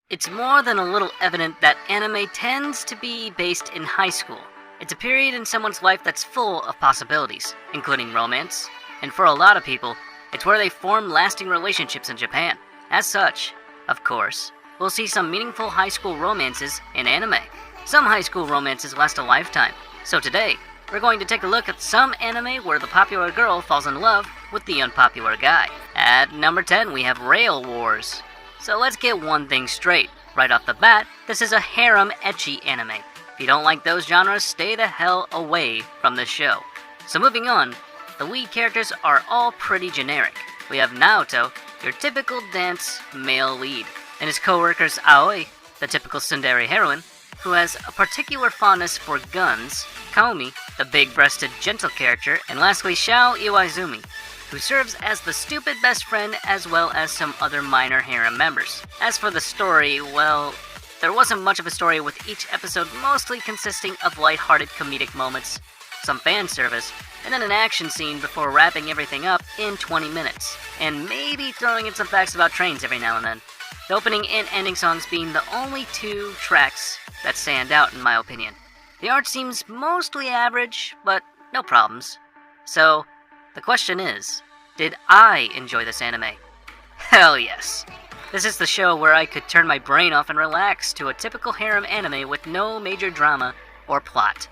It's more than a little evident that anime tends to be based in high school. It's a period in someone's life that's full of possibilities, including romance, and for a lot of people, it's where they form lasting relationships in Japan. As such, of course, we'll see some meaningful high school romances in anime. Some high school romances last a lifetime, so today, we're going to take a look at some anime where the popular girl falls in love with the unpopular guy. At number 10, we have Rail Wars. So let's get one thing straight. Right off the bat, this is a harem ecchi anime. If you don't like those genres, stay the hell away from this show. So moving on, the lead characters are all pretty generic. We have Naoto, your typical dance male lead, and his co-workers Aoi, the typical tsundere heroine, who has a particular fondness for guns, Kaomi, the big-breasted gentle character, and lastly Shao Iwaizumi, who serves as the stupid best friend as well as some other minor harem members. As for the story, well, there wasn't much of a story with each episode mostly consisting of lighthearted comedic moments, some fan service, and then an action scene before wrapping everything up in 20 minutes, and maybe throwing in some facts about trains every now and then. The opening and ending songs being the only two tracks that stand out in my opinion. The art seems mostly average, but no problems. So, the question is, did I enjoy this anime? Hell yes. This is the show where I could turn my brain off and relax to a typical harem anime with no major drama or plot.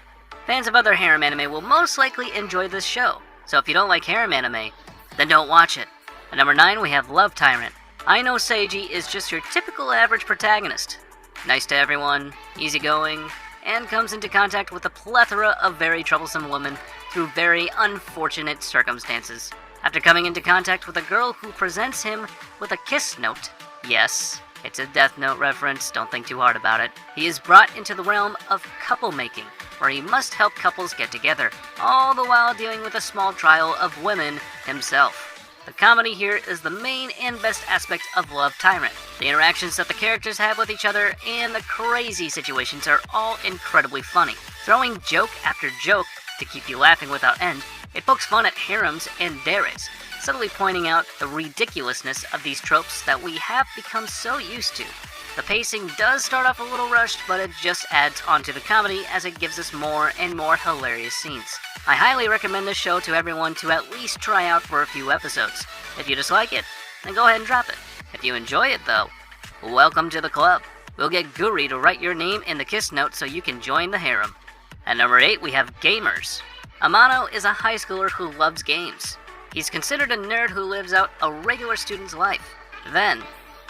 Fans of other harem anime will most likely enjoy this show, so if you don't like harem anime, then don't watch it. At number 9, we have Love Tyrant. Aino Seiji is just your typical average protagonist. Nice to everyone, easygoing, and comes into contact with a plethora of very troublesome women through very unfortunate circumstances. After coming into contact with a girl who presents him with a kiss note, yes, it's a Death Note reference, don't think too hard about it, he is brought into the realm of couple making, where he must help couples get together, all the while dealing with a small trial of women himself. The comedy here is the main and best aspect of Love Tyrant. The interactions that the characters have with each other and the crazy situations are all incredibly funny. Throwing joke after joke to keep you laughing without end, it pokes fun at harems and deres, subtly pointing out the ridiculousness of these tropes that we have become so used to. The pacing does start off a little rushed, but it just adds onto the comedy as it gives us more and more hilarious scenes. I highly recommend this show to everyone to at least try out for a few episodes. If you dislike it, then go ahead and drop it. If you enjoy it though, welcome to the club. We'll get Guri to write your name in the kiss note so you can join the harem. At number 8, we have Gamers. Amano is a high schooler who loves games. He's considered a nerd who lives out a regular student's life. Then,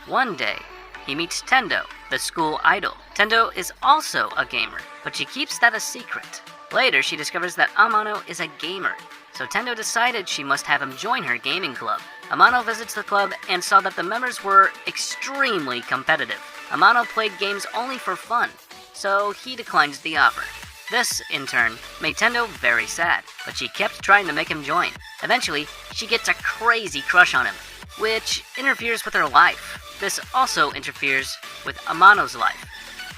one day, he meets Tendo, the school idol. Tendo is also a gamer, but she keeps that a secret. Later, she discovers that Amano is a gamer, so Tendo decided she must have him join her gaming club. Amano visits the club and saw that the members were extremely competitive. Amano played games only for fun, so he declines the offer. This, in turn, made Tendo very sad, but she kept trying to make him join. Eventually, she gets a crazy crush on him, which interferes with her life. This also interferes with Amano's life,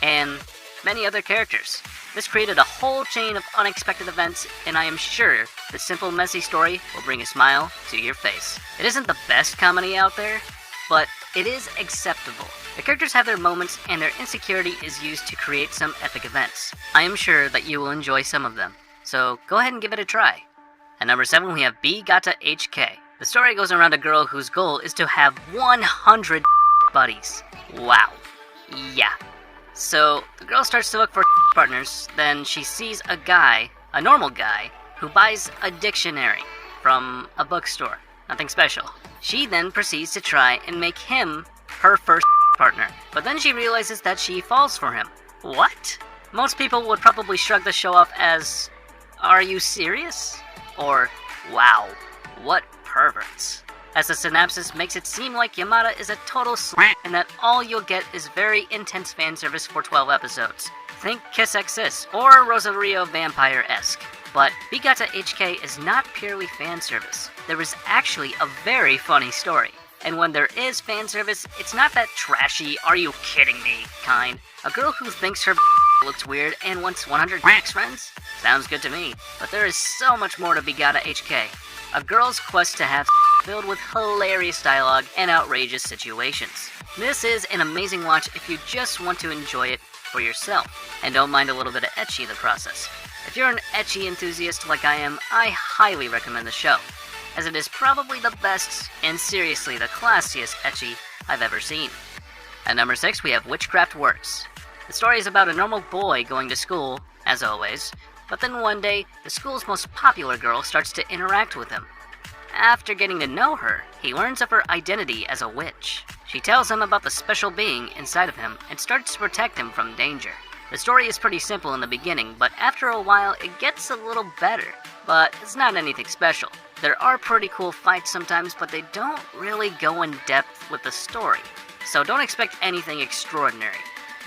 and many other characters. This created a whole chain of unexpected events, and I am sure the simple, messy story will bring a smile to your face. It isn't the best comedy out there, but it is acceptable. The characters have their moments, and their insecurity is used to create some epic events. I am sure that you will enjoy some of them, so go ahead and give it a try. At number 7, we have Gata H Kei. The story goes around a girl whose goal is to have 100 buddies. Wow. Yeah. So, the girl starts to look for partners, then she sees a guy, a normal guy, who buys a dictionary from a bookstore. Nothing special. She then proceeds to try and make him her first partner, but then she realizes that she falls for him. What? Most people would probably shrug the show off as, "Are you serious?" Or, "Wow, what perverts." As the synopsis makes it seem like Yamada is a total and that all you'll get is very intense fan service for 12 episodes. Think Kiss X or Rosario Vampire-esque. But Gata H Kei is not purely fan service. There is actually a very funny story. And when there is fan service, it's not that trashy, "are you kidding me" kind. A girl who thinks her looks weird and wants 100 friends? Sounds good to me. But there is so much more to Gata H Kei. A girl's quest to have filled with hilarious dialogue and outrageous situations. This is an amazing watch if you just want to enjoy it for yourself, and don't mind a little bit of ecchi in the process. If you're an ecchi enthusiast like I am, I highly recommend the show, as it is probably the best, and seriously the classiest ecchi I've ever seen. At number 6, we have Witchcraft Works. The story is about a normal boy going to school, as always, but then one day, the school's most popular girl starts to interact with him. After getting to know her, he learns of her identity as a witch. She tells him about the special being inside of him and starts to protect him from danger. The story is pretty simple in the beginning, but after a while it gets a little better. But it's not anything special. There are pretty cool fights sometimes, but they don't really go in depth with the story. So don't expect anything extraordinary.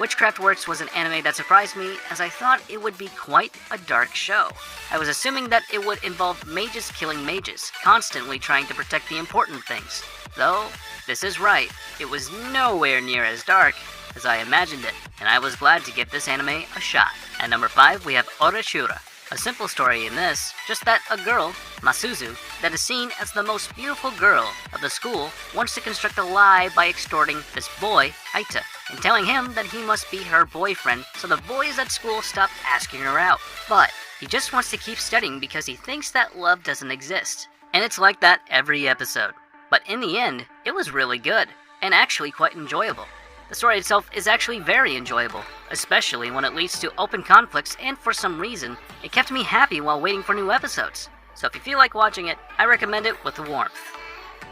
Witchcraft Works was an anime that surprised me, as I thought it would be quite a dark show. I was assuming that it would involve mages killing mages, constantly trying to protect the important things. Though, this is right, it was nowhere near as dark as I imagined it, and I was glad to give this anime a shot. At number 5, we have Oreshura. A simple story in this, just that a girl, Masuzu, that is seen as the most beautiful girl of the school, wants to construct a lie by extorting this boy, Aita, and telling him that he must be her boyfriend so the boys at school stop asking her out. But he just wants to keep studying because he thinks that love doesn't exist. And it's like that every episode. But in the end, it was really good, and actually quite enjoyable. The story itself is actually very enjoyable, especially when it leads to open conflicts, and for some reason, it kept me happy while waiting for new episodes. So if you feel like watching it, I recommend it with warmth.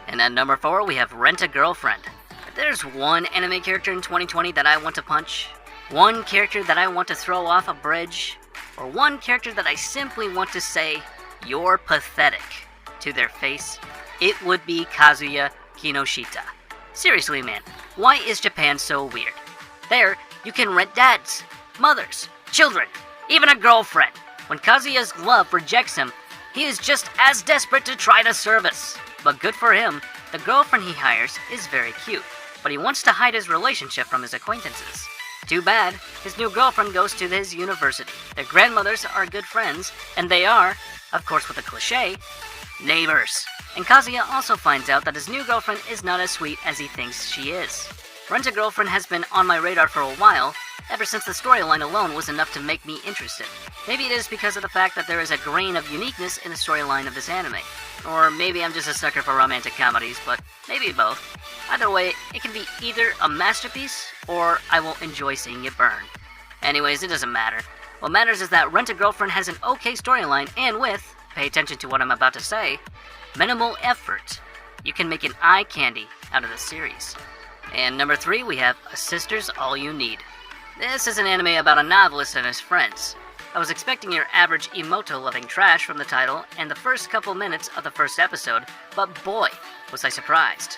And at number 4, we have Rent-A-Girlfriend. If there's one anime character in 2020 that I want to punch, one character that I want to throw off a bridge, or one character that I simply want to say, "You're pathetic," to their face, it would be Kazuya Kinoshita. Seriously, man, why is Japan so weird? There, you can rent dads, mothers, children, even a girlfriend. When Kazuya's love rejects him, he is just as desperate to try to service. But good for him, the girlfriend he hires is very cute, but he wants to hide his relationship from his acquaintances. Too bad, his new girlfriend goes to his university. Their grandmothers are good friends, and they are, of course with a cliche, neighbors. And Kazuya also finds out that his new girlfriend is not as sweet as he thinks she is. Rent-A-Girlfriend has been on my radar for a while, ever since the storyline alone was enough to make me interested. Maybe it is because of the fact that there is a grain of uniqueness in the storyline of this anime. Or maybe I'm just a sucker for romantic comedies, but maybe both. Either way, it can be either a masterpiece, or I will enjoy seeing it burn. Anyways, it doesn't matter. What matters is that Rent-A-Girlfriend has an okay storyline, and with, pay attention to what I'm about to say, minimal effort, you can make an eye candy out of the series. And number 3, we have A Sister's All You Need. This is an anime about a novelist and his friends. I was expecting your average Imouto-loving trash from the title and the first couple minutes of the first episode, but boy, was I surprised.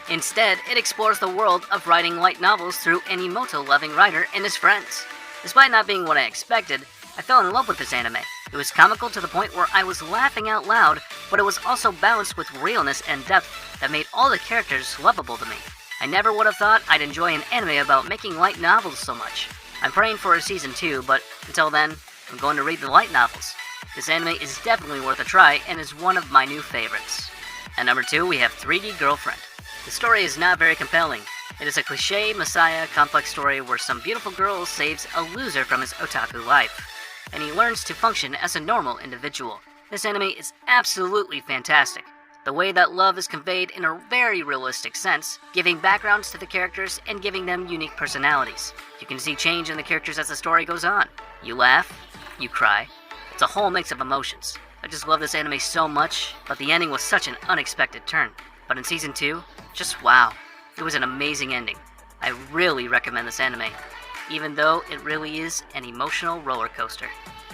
Instead, it explores the world of writing light novels through an Imouto-loving writer and his friends. Despite not being what I expected, I fell in love with this anime. It was comical to the point where I was laughing out loud, but it was also balanced with realness and depth that made all the characters lovable to me. I never would have thought I'd enjoy an anime about making light novels so much. I'm praying for a season 2, but until then, I'm going to read the light novels. This anime is definitely worth a try and is one of my new favorites. At number 2, we have 3D Girlfriend. The story is not very compelling. It is a cliché messiah complex story where some beautiful girl saves a loser from his otaku life, and he learns to function as a normal individual. This anime is absolutely fantastic. The way that love is conveyed in a very realistic sense, giving backgrounds to the characters and giving them unique personalities. You can see change in the characters as the story goes on. You laugh, you cry. It's a whole mix of emotions. I just love this anime so much, but the ending was such an unexpected turn. But in season 2, just wow. It was an amazing ending. I really recommend this anime, even though it really is an emotional roller coaster.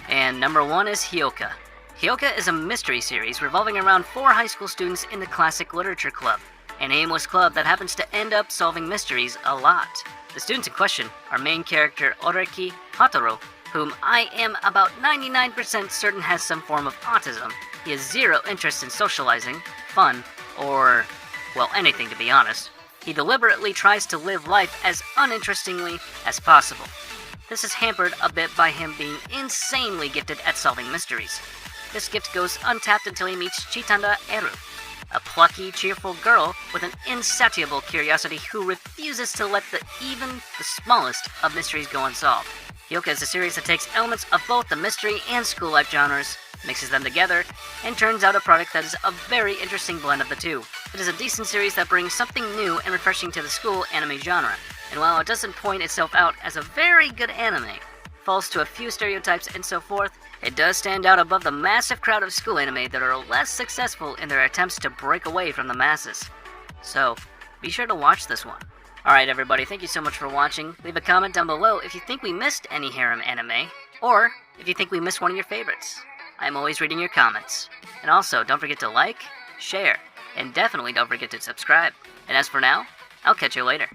And number 1 is Hyouka. Hyouka is a mystery series revolving around 4 high school students in the Classic Literature Club, an aimless club that happens to end up solving mysteries a lot. The students in question are main character Oreki Hataro, whom I am about 99% certain has some form of autism. He has zero interest in socializing, fun, or, well, anything to be honest. He deliberately tries to live life as uninterestingly as possible. This is hampered a bit by him being insanely gifted at solving mysteries. This gift goes untapped until he meets Chitanda Eru, a plucky, cheerful girl with an insatiable curiosity who refuses to let even the smallest of mysteries go unsolved. Hyouka is a series that takes elements of both the mystery and school life genres, mixes them together, and turns out a product that is a very interesting blend of the two. It is a decent series that brings something new and refreshing to the school anime genre, and while it doesn't point itself out as a very good anime, falls to a few stereotypes and so forth, it does stand out above the massive crowd of school anime that are less successful in their attempts to break away from the masses. So, be sure to watch this one. Alright everybody, thank you so much for watching. Leave a comment down below if you think we missed any harem anime, or if you think we missed one of your favorites. I'm always reading your comments. And also, don't forget to like, share, and definitely don't forget to subscribe. And as for now, I'll catch you later.